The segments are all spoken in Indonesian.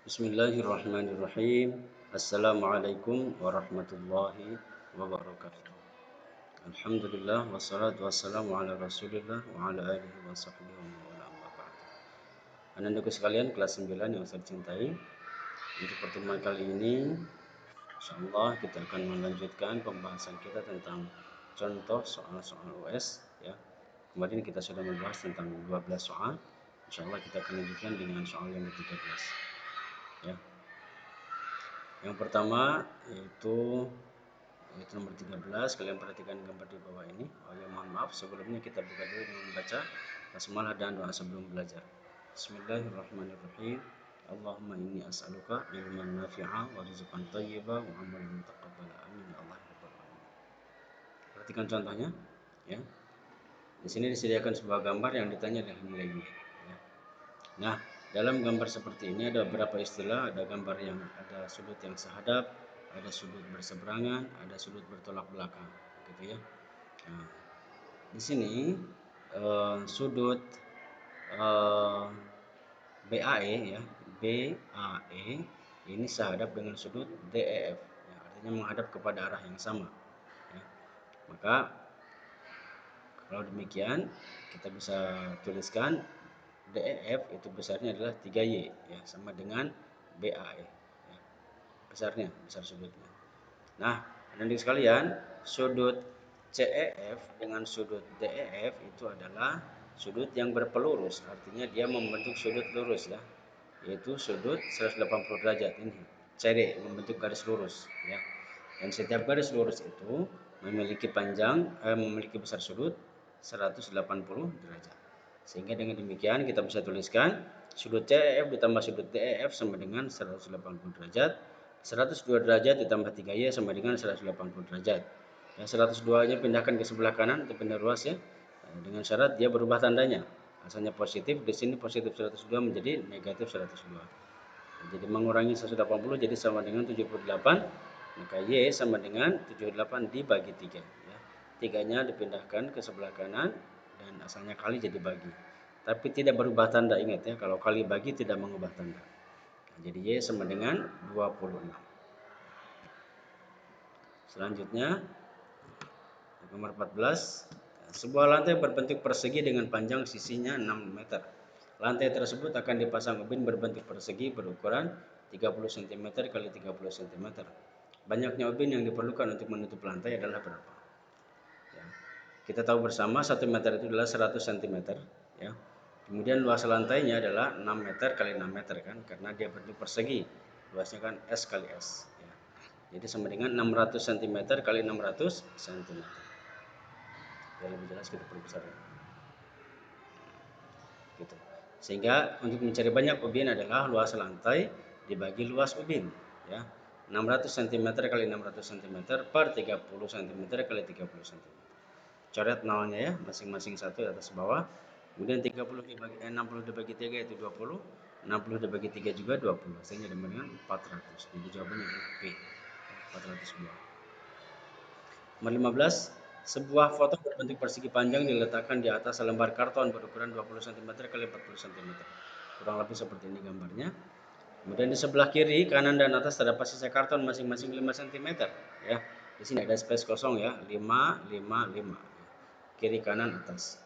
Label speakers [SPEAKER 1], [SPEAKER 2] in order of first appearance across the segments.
[SPEAKER 1] Bismillahirrahmanirrahim. Assalamualaikum warahmatullahi wabarakatuh. Alhamdulillah wassalatu wassalamu ala Rasulillah wa ala alihi wa sahbihi wa man wala amma ba'd. Anak-anakku sekalian kelas 9 yang saya cintai, untuk pertemuan kali ini insyaallah kita akan melanjutkan pembahasan kita tentang contoh soal-soal US ya. Kemarin kita sudah membahas tentang 12 soal. Insyaallah kita akan lanjutkan dengan soal yang ke-13 ya. Yang pertama yaitu nomor 13. Kalian perhatikan gambar di bawah ini. Oh ya, mohon maaf sebelumnya kita buka dulu dengan membaca basmalah dan doa sebelum belajar. Bismillahirrahmanirrahim. Allahumma inni as'aluka ilman nafi'a wa rizqan thayyiba wa amalan mutaqabbala. Amin ya Allah ya rabbal alamin. Perhatikan contohnya ya. Di sini disediakan sebuah gambar yang ditanya adalah nilai-nilai ya. Nah, dalam gambar seperti ini ada beberapa istilah, ada gambar yang ada sudut yang sehadap, ada sudut berseberangan, ada sudut bertolak belakang, gitu ya. Nah, di sini sudut BAE ya, BAE ini sehadap dengan sudut DEF, ya, artinya menghadap kepada arah yang sama. Ya. Maka kalau demikian kita bisa tuliskan DEF itu besarnya adalah 3Y ya, sama dengan BAE ya. Besar sudutnya. Nah, adik sekalian, sudut CEF dengan sudut DEF itu adalah sudut yang berpelurus, artinya dia membentuk sudut lurus ya, yaitu sudut 180 derajat ini. CD membentuk garis lurus ya. Dan setiap garis lurus itu memiliki besar sudut 180 derajat. Sehingga dengan demikian kita bisa tuliskan sudut CEF ditambah sudut DEF sama dengan 180 derajat. 102 derajat ditambah 3Y sama dengan 180 derajat. Ya, 102-nya pindahkan ke sebelah kanan untuk pindah ruas ya. Dengan syarat dia berubah tandanya. Asalnya positif, di sini positif 102 menjadi negatif 102. Jadi mengurangi 180 jadi sama dengan 78. Maka Y sama dengan 78 dibagi 3 ya. 3-nya dipindahkan ke sebelah kanan dan asalnya kali jadi bagi. Tapi tidak berubah tanda, ingat ya, kalau kali bagi tidak mengubah tanda. Nah, jadi Y sama dengan 26. Selanjutnya nomor 14. Sebuah lantai berbentuk persegi dengan panjang sisinya 6 meter. Lantai tersebut akan dipasang ubin berbentuk persegi berukuran 30 cm kali 30 cm. Banyaknya ubin yang diperlukan untuk menutup lantai adalah berapa? Ya. Kita tahu bersama 1 meter itu adalah 100 cm ya. Kemudian luas lantainya adalah 6 meter kali 6 meter kan, karena dia bentuk persegi. Luasnya kan S kali S ya. Jadi sama dengan 600 cm kali 600 cm. Biar lebih jelas kita perbesar ya. Gitu. Sehingga untuk mencari banyak ubin adalah luas lantai dibagi luas ubin ya. 600 cm kali 600 cm per 30 cm kali 30 cm. Coret nolnya ya, masing-masing satu atas bawah. Kemudian 60 dibagi 3 itu 20. 60 dibagi 3 juga 20. Sehingga dengan 400. Jadi jawabannya adalah B. 402. Nomor 15. Sebuah foto berbentuk persegi panjang diletakkan di atas selembar karton berukuran 20 cm kali 40 cm. Kurang lebih seperti ini gambarnya. Kemudian di sebelah kiri, kanan dan atas terdapat sisa karton masing-masing 5 cm ya. Di sini ada space kosong ya, 5 5 5. Kiri kanan atas.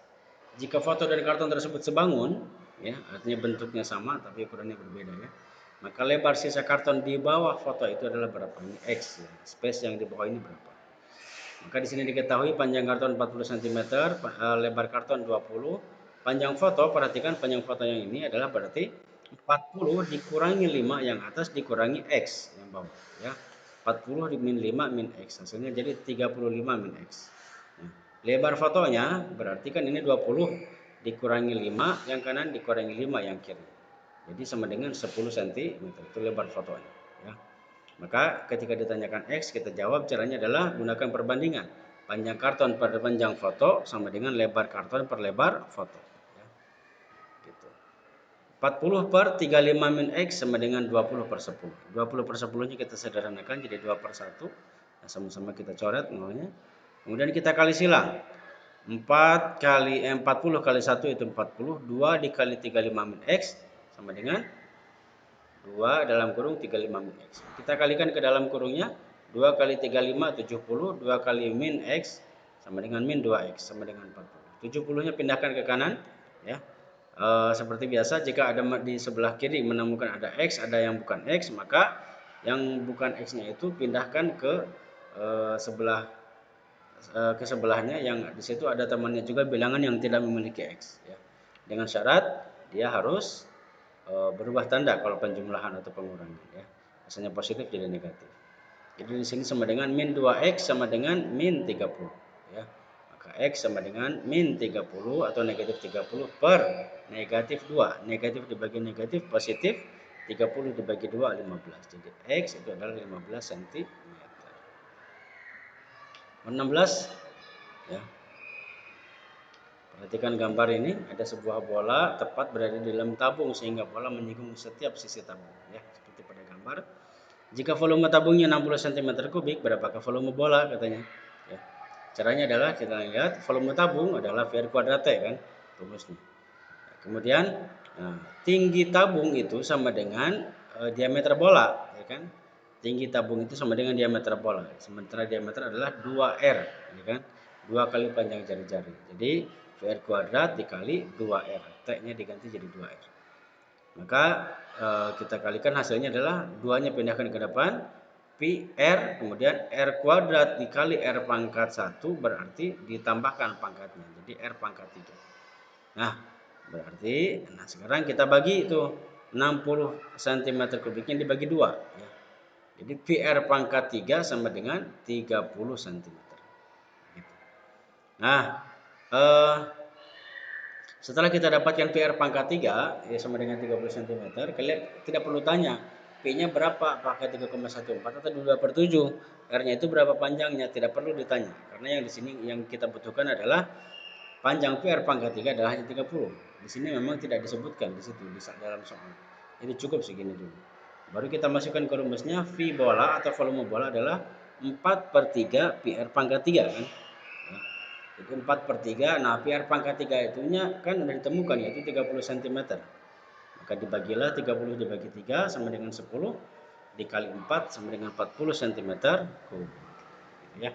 [SPEAKER 1] Jika foto dari karton tersebut sebangun ya, artinya bentuknya sama tapi ukurannya berbeda ya. Maka lebar sisa karton di bawah foto itu adalah berapa? Ini X ya. Space yang di bawah ini berapa? Maka di sini diketahui panjang karton 40 cm, lebar karton 20. Panjang foto, perhatikan panjang foto yang ini adalah berarti 40 dikurangi 5 yang atas dikurangi X yang bawah ya. 40 min 5 min X. Hasilnya jadi 35 min X. Nah, lebar fotonya berarti kan ini 20 dikurangi 5 yang kanan dikurangi 5 yang kiri. Jadi sama dengan 10 cm itu lebar fotonya ya. Maka ketika ditanyakan X, kita jawab caranya adalah gunakan perbandingan. Panjang karton per panjang foto sama dengan lebar karton per lebar foto. Ya. Gitu. 40 per 35 min X sama dengan 20 per 10. 20 per 10-nya kita sederhanakan jadi 2 per 1. Nah, sama-sama kita coret nolnya. Kemudian kita kali silang. 40 kali 1 itu 40. 2 dikali 35 min X sama dengan 2 dalam kurung 35 min X. Kita kalikan ke dalam kurungnya, 2 kali 35 70, 2 kali min X sama dengan min 2X sama dengan 40. 70-nya pindahkan ke kanan ya. Seperti biasa, jika ada di sebelah kiri menemukan ada X, ada yang bukan X, maka yang bukan X-nya itu pindahkan ke sebelahnya, yang di situ ada temannya juga bilangan yang tidak memiliki X ya. Dengan syarat dia harus berubah tanda kalau penjumlahan atau pengurangan ya. Misalnya positif jadi negatif. Jadi di sini sama dengan min 2X sama dengan min 30 ya. Maka X sama dengan min 30 atau negatif 30 per negatif 2. Negatif dibagi negatif positif, 30 dibagi 2 15. Jadi X itu adalah 15 cm. 16 ya. Perhatikan gambar ini, ada sebuah bola tepat berada di dalam tabung sehingga bola menyinggung setiap sisi tabung ya, seperti pada gambar. Jika volume tabungnya 60 cm3, berapakah volume bola katanya ya. Caranya adalah kita lihat volume tabung adalah VR kuadrate kan, rumusnya. Kemudian tinggi tabung itu sama dengan diameter bola ya kan. Tinggi tabung itu sama dengan diameter bola. Sementara diameter adalah 2R ya kan. 2 kali panjang jari-jari. Jadi VR kuadrat dikali 2R. T-nya diganti jadi 2R. Maka kita kalikan hasilnya adalah 2-nya pindahkan ke depan, pi R, kemudian R kuadrat dikali R pangkat 1 berarti ditambahkan pangkatnya. Jadi R pangkat 3. Nah, berarti sekarang kita bagi itu 60 cm3-nya dibagi 2 ya. Jadi PR pangkat 3 sama dengan 30 cm. Gitu. Nah, setelah kita dapatkan PR pangkat 3 ya sama dengan 30 cm, kalian tidak perlu tanya P-nya berapa, apakah 3,14 atau 2/7. R-nya itu berapa panjangnya, tidak perlu ditanya. Karena yang di sini yang kita butuhkan adalah panjang PR pangkat 3 adalah hanya 30. Di sini memang tidak disebutkan di situ di dalam soal. Jadi cukup segini dulu. Baru kita masukkan ke rumusnya, V bola atau volume bola adalah 4/3 PR pangkat 3 kan. Nah, itu 4/3. Nah, PR pangkat 3 itunya kan sudah ditemukan yaitu 30 cm. Maka dibagilah 30 dibagi 3 sama dengan 10 dikali 4 sama dengan 40 cm kubik. Gitu ya.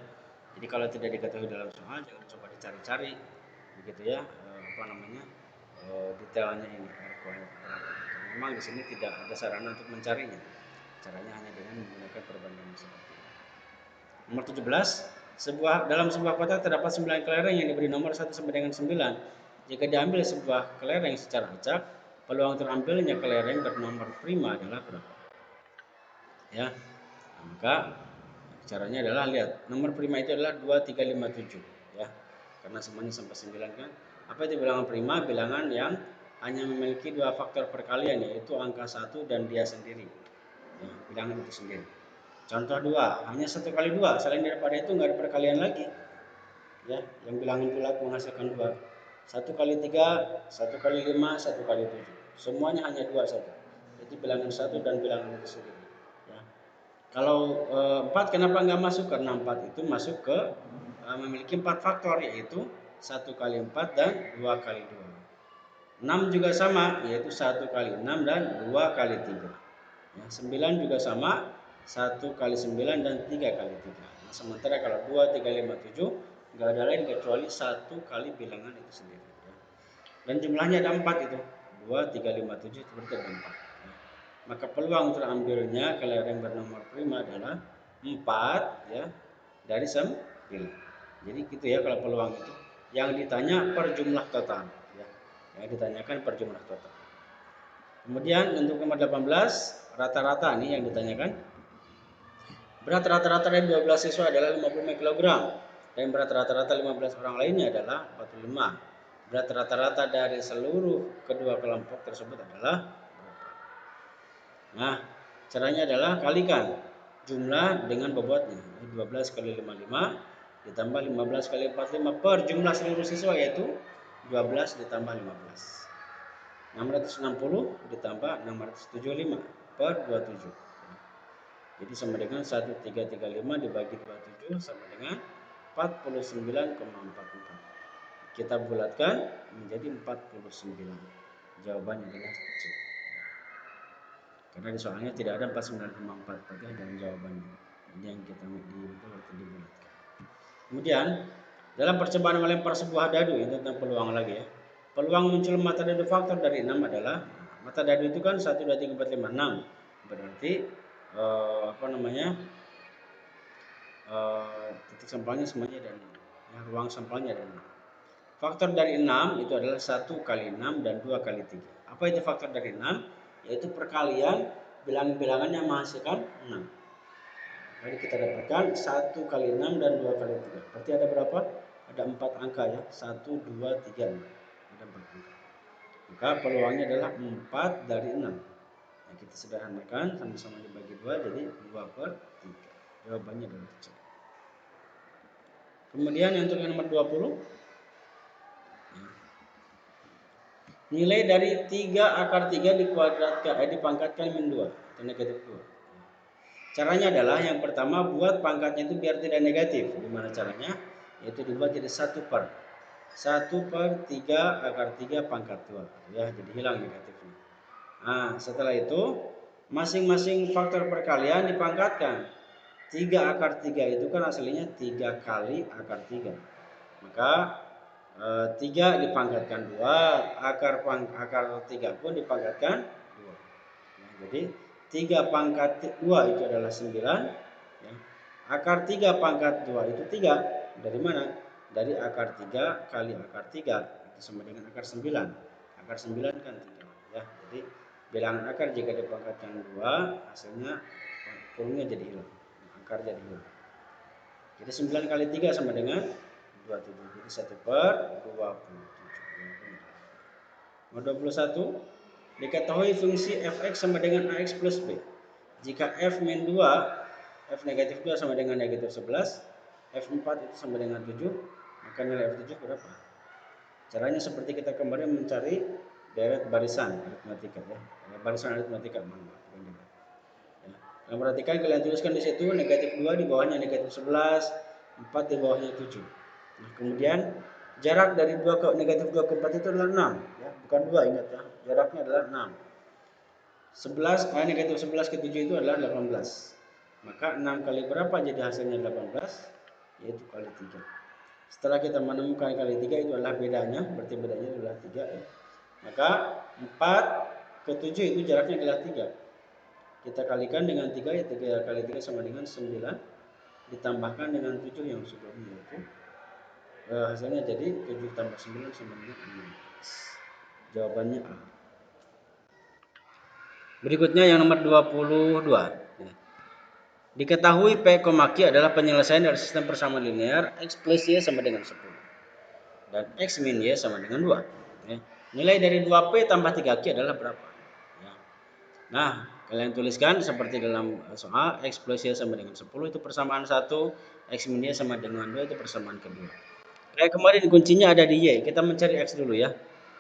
[SPEAKER 1] Jadi kalau tidak diketahui dalam soal jangan coba dicari-cari begitu ya, detailnya ini R kuadrat. Memang di sini tidak ada sarana untuk mencarinya. Caranya hanya dengan menggunakan perbandingan seperti ini. Nomor 17, dalam sebuah kotak terdapat 9 kelereng yang diberi nomor 1 sampai dengan 9. Jika diambil sebuah kelereng secara acak, peluang terambilnya kelereng bernomor prima adalah berapa? Ya. Nah, maka caranya adalah lihat, nomor prima itu adalah 2, 3, 5, 7 ya. Karena semuanya sampai 9 kan. Apa itu bilangan prima? Bilangan yang hanya memiliki 2 faktor perkalian, yaitu angka 1 dan dia sendiri. Ya, bilangan itu sendiri. Contoh 2, hanya 1 kali 2, selain daripada itu nggak ada perkalian lagi. Ya, yang bilangan bulat menghasilkan 2. 1 kali 3, 1 kali 5, 1 kali 7. Semuanya hanya 2 saja. Jadi bilangan 1 dan bilangan itu sendiri. Ya. Kalau 4 kenapa nggak masuk? Karena 4 itu masuk ke memiliki 4 faktor, yaitu 1 kali 4 dan 2 kali 2. 6 juga sama, yaitu 1 kali 6 dan 2 kali 3. Ya, 9 juga sama, 1 kali 9 dan 3 kali 3. Nah, sementara kalau 2, 3, 5, 7 nggak ada lain kecuali 1 kali bilangan itu sendiri. Ya. Dan jumlahnya ada 4 itu. 2, 3, 5, 7 itu berarti ada 4. Ya. Maka peluang terambilnya kelereng bernomor prima adalah 4 ya dari 9. Jadi gitu ya kalau peluang itu. Yang ditanya per jumlah total ya. Yang ditanyakan per jumlah total. Kemudian untuk nomor 18, rata-rata nih yang ditanyakan. Berat rata-rata dari 12 siswa adalah 55 kg dan berat rata-rata 15 orang lainnya adalah 45. Berat rata-rata dari seluruh kedua kelompok tersebut adalah berapa? Nah, caranya adalah kalikan jumlah dengan bobotnya. 12 kali 55 ditambah 15 kali 45 per jumlah seluruh siswa, yaitu 12 ditambah 15. 660 ditambah 675 per 27. Jadi sama dengan 1335 dibagi 27 sama dengan 49,44. Kita bulatkan menjadi 49. Jawabannya adalah C. Karena di soalnya tidak ada 49,4 berarti dalam jawabannya. Ini yang kita dibulatkan. Kemudian dalam percobaan melempar sebuah dadu, ini tentang peluang lagi ya. Peluang muncul mata dadu faktor dari 6 adalah, mata dadu itu kan 1, 2, 3, 4, 5, 6. Berarti titik sampelnya semuanya ada 6. Ya, ruang sampelnya ada 6. Faktor dari 6 itu adalah 1 kali 6 dan 2 kali 3. Apa itu faktor dari 6? Yaitu perkalian bilangan-bilangan yang menghasilkan 6. Jadi kita dapatkan 1 kali 6 dan 2 kali 3. Berarti ada berapa? Ada 4 angka ya. 1, 2, 3, 4. Ada 4 angka. Maka peluangnya adalah 4 dari 6. Nah, kita sederhanakan sama-sama dibagi 2 jadi 2 per 3. Jawabannya adalah C. Kemudian untuk yang nomor 20. Nilai dari 3 akar 3 dipangkatkan min 2 atau negatif 2. Caranya adalah yang pertama buat pangkatnya itu biar tidak negatif. Gimana caranya? Yaitu dibuat jadi 1 per 3 akar 3 pangkat 2 ya, jadi hilang negatifnya. Nah, setelah itu masing-masing faktor perkalian dipangkatkan. 3 akar 3 itu kan aslinya 3 kali akar 3. Maka 3 dipangkatkan 2, akar 3 pun dipangkatkan 2. Nah, jadi 3 pangkat 2 itu adalah 9 ya. Akar 3 pangkat 2 itu 3. Dari mana? Dari akar 3 kali akar 3 itu sama dengan akar 9. Akar 9 kan 3 ya. Jadi bilangan akar jika dipangkatkan 2 hasilnya kurungnya jadi hilang. Akar jadi hilang. Jadi 9 kali 3 sama dengan 27. Jadi 1 per 27. Nomor 21. Diketahui fungsi fx sama dengan ax plus b. Jika f min 2, f negatif 2 sama dengan negatif 11, f4 itu sama dengan 7, maka nilai f7 berapa? Caranya seperti kita kemarin mencari deret barisan aritmatika ya. Barisan aritmatika ya. Yang perhatikan kalian tuliskan di situ negatif 2 di bawahnya negatif 11, 4 di bawahnya 7. Nah, kemudian jarak dari 2 ke negatif 2 ke 4 itu adalah 6 ya, bukan 2, ingat ya. Jaraknya adalah 6. 11 negatif 11 ke 7 itu adalah 18. Maka 6 kali berapa jadi hasilnya 18? Yaitu kali 3. Setelah kita menemukan kali 3 itu adalah bedanya, berarti bedanya adalah 3 ya. Maka 4 ke 7 itu jaraknya adalah 3. Kita kalikan dengan 3 ya, 3 kali 3 sama dengan 9. Ditambahkan dengan 7 yang sebelumnya itu. Hasilnya jadi 7 tambah 9 sama dengan 16. Jawabannya A. Berikutnya yang nomor 22. Diketahui P, Q adalah penyelesaian dari sistem persamaan linear X plus Y sama dengan 10. Dan X min Y sama dengan 2. Ya. Nilai dari 2P tambah 3Q adalah berapa? Ya. Nah, kalian tuliskan seperti dalam soal X plus Y sama dengan 10 itu persamaan 1, X min Y sama dengan 2 itu persamaan kedua. Kayak kemarin kuncinya ada di Y. Kita mencari X dulu ya.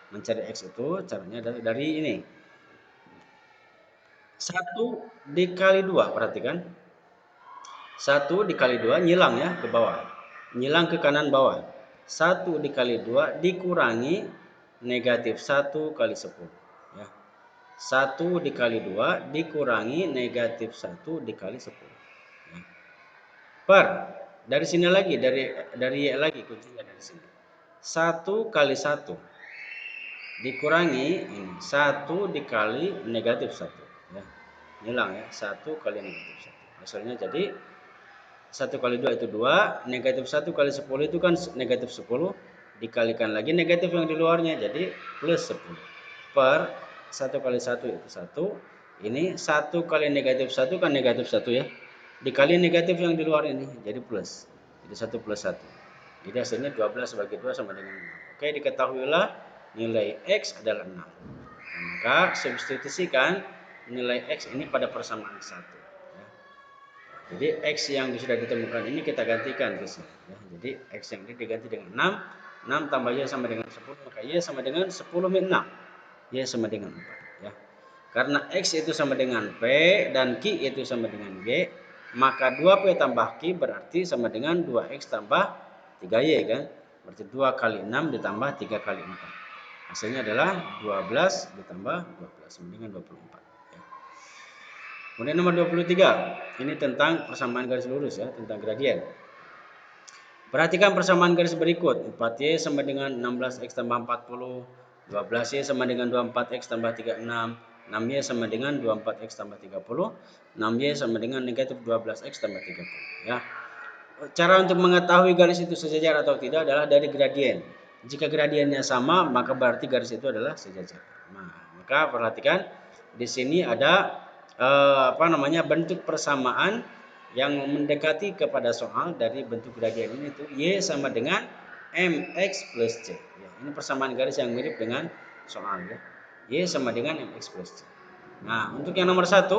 [SPEAKER 1] Mencari X itu caranya dari ini. 1 dikali 2, perhatikan. 1 dikali 2 nyilang ya ke bawah. Nyilang ke kanan bawah. 1 dikali 2 dikurangi negatif 1 kali 10. Ya. 1 dikali 2 dikurangi negatif 1 dikali 10. Ya. Per. Dari sini lagi, dari lagi kuncinya dari sini. 1 kali 1 dikurangi ini 1 dikali negatif 1. Ya. Nyilang ya. 1 kali negatif 1. Hasilnya jadi 1 kali 2 itu 2, negatif 1 kali 10 itu kan negatif 10, dikalikan lagi negatif yang di luarnya, jadi plus 10. Per 1 kali 1 itu 1, ini 1 kali negatif 1 kan negatif 1 ya, dikali negatif yang di luar ini, jadi plus. Jadi 1 plus 1. Jadi hasilnya 12 bagi 2 sama dengan 6. Oke, diketahuilah nilai X adalah 6. Nah, maka substitusikan nilai X ini pada persamaan 1. Jadi X yang sudah ditemukan ini kita gantikan ke sini. Ya. Jadi X yang ini diganti dengan 6. 6 tambah Y sama dengan 10. Maka Y sama dengan 10 min 6. Y sama dengan 4. Ya. Karena X itu sama dengan P dan Q itu sama dengan Y. Maka 2P tambah Q berarti sama dengan 2X tambah 3Y kan. Berarti 2 kali 6 ditambah 3 kali 4. Hasilnya adalah 12 ditambah 12 sama dengan 24. Ya. Kemudian nomor 23, ini tentang persamaan garis lurus ya, tentang gradien. Perhatikan persamaan garis berikut. 4Y sama dengan 16X tambah 40, 12Y sama dengan 24X tambah 36, 6Y sama dengan 24X tambah 30, 6Y sama dengan negatif 12X tambah 30 ya. Cara untuk mengetahui garis itu sejajar atau tidak adalah dari gradien. Jika gradiennya sama, maka berarti garis itu adalah sejajar. Nah, maka perhatikan di sini ada bentuk persamaan yang mendekati kepada soal dari bentuk gradien ini, itu Y sama dengan MX plus C. Ya, ini persamaan garis yang mirip dengan soal ya. Y sama dengan MX plus C. Nah, untuk yang nomor 1,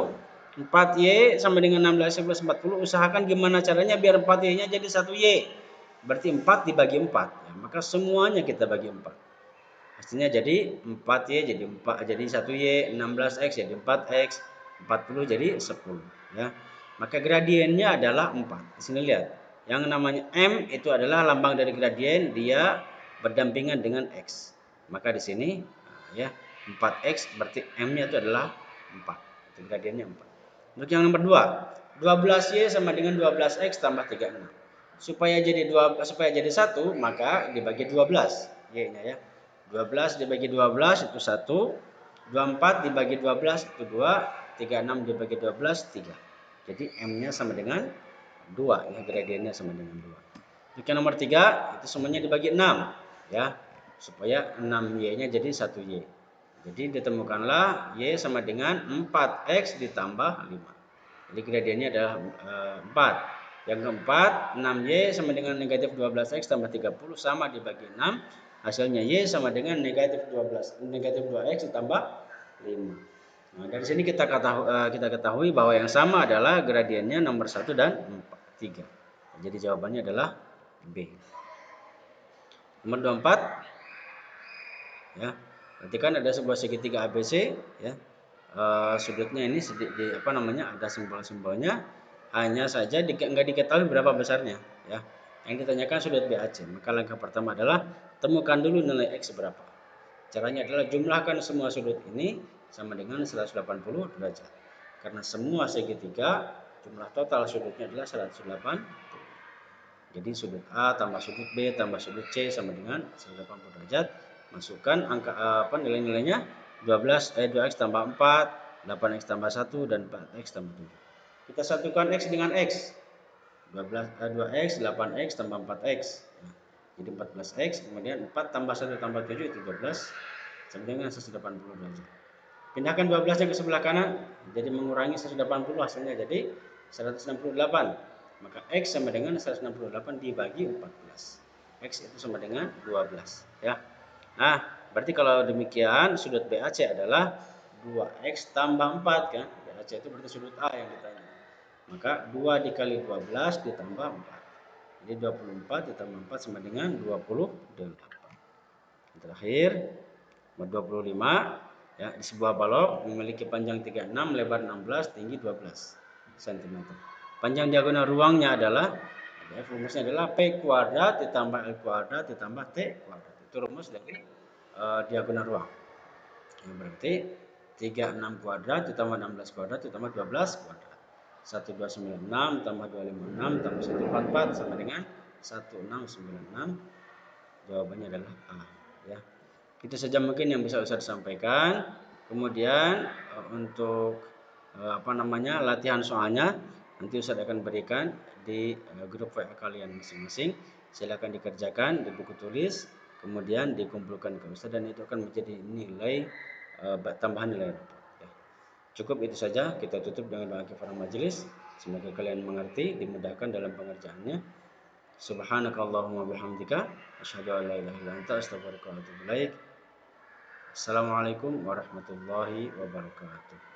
[SPEAKER 1] 4Y sama dengan 16Y plus 40, usahakan gimana caranya biar 4Y-nya jadi 1Y. Berarti 4 dibagi 4. Ya, maka semuanya kita bagi 4. Hasilnya jadi 4Y jadi 4 jadi 1Y, 16X jadi 4X, 40 jadi 10 ya. Maka gradiennya adalah 4. Di sini lihat. Yang namanya M itu adalah lambang dari gradien, dia berdampingan dengan X. Maka di sini ya 4X berarti M-nya itu adalah 4. Itu gradiennya 4. Untuk yang nomor 2, 12Y sama dengan 12X tambah 36. Supaya jadi 1, maka dibagi 12 Y-nya ya. 12 dibagi 12 itu 1, 24 dibagi 12 itu 2, 36 dibagi 12 3. Jadi M-nya sama dengan 2 ya, gradiennya sama dengan 2. Untuk yang nomor 3 itu semuanya dibagi 6 ya, supaya 6Y-nya jadi 1Y. Jadi ditemukanlah Y sama dengan 4X ditambah 5. Jadi gradiennya adalah 4. Yang keempat, 6Y sama dengan negatif 12X tambah 30 sama dibagi 6. Hasilnya Y sama dengan negatif 2X ditambah 5. Nah, dari sini kita ketahui bahwa yang sama adalah gradiennya nomor 1 dan 3. Jadi jawabannya adalah B. Nomor 24 ya. Perhatikan ada sebuah segitiga ABC ya. Sudutnya ini ada simbol-simbolnya, hanya saja nggak diketahui berapa besarnya ya. Yang ditanyakan sudut BAC. Maka langkah pertama adalah temukan dulu nilai X berapa. Caranya adalah jumlahkan semua sudut ini sama dengan 180 derajat. Karena semua segitiga, jumlah total sudutnya adalah 180. Jadi sudut A tambah sudut B tambah sudut C sama dengan 180 derajat. Masukkan nilai-nilainya 2x tambah 4, 8x tambah 1 dan 4x tambah 7. Kita satukan X dengan X. 2x 8x tambah 4x. Jadi 14x, kemudian 4 tambah 1 tambah 7 itu 12 sama dengan 180 derajat. Pindahkan 12-nya ke sebelah kanan, jadi mengurangi 180 hasilnya jadi 168. Maka X sama dengan 168 dibagi 14. X itu sama dengan 12 ya. Nah, berarti kalau demikian sudut BAC adalah 2X tambah 4 kan. BAC itu berarti sudut A yang ditanya. Maka 2 dikali 12 ditambah 4. Jadi 24 ditambah 4 sama dengan 28. Terakhir, nomor 25 ya, di sebuah balok memiliki panjang 36, lebar 16, tinggi 12 cm. Panjang diagonal ruangnya adalah rumusnya adalah P kuadrat ditambah L kuadrat ditambah T kuadrat. Itu rumus dari diagonal ruang. Yang berarti 36 kuadrat ditambah 16 kuadrat ditambah 12 kuadrat. 1296 tambah 256 tambah 144 sama dengan 1696. Jawabannya adalah A ya. Itu saja mungkin yang bisa Ustaz sampaikan. Kemudian untuk latihan soalnya nanti Ustaz akan berikan di grup WA kalian masing-masing. Silakan dikerjakan di buku tulis, kemudian dikumpulkan ke Ustaz dan itu akan menjadi nilai tambahan nilai rapor ya. Cukup itu saja, kita tutup dengan doa kifaraah majelis. Semoga kalian mengerti, dimudahkan dalam pengerjaannya. Subhanakallahumma bihamdika asyhadu an la ilaha illa anta astaghfiruka wa atubu ilaik. Assalamualaikum warahmatullahi wabarakatuh.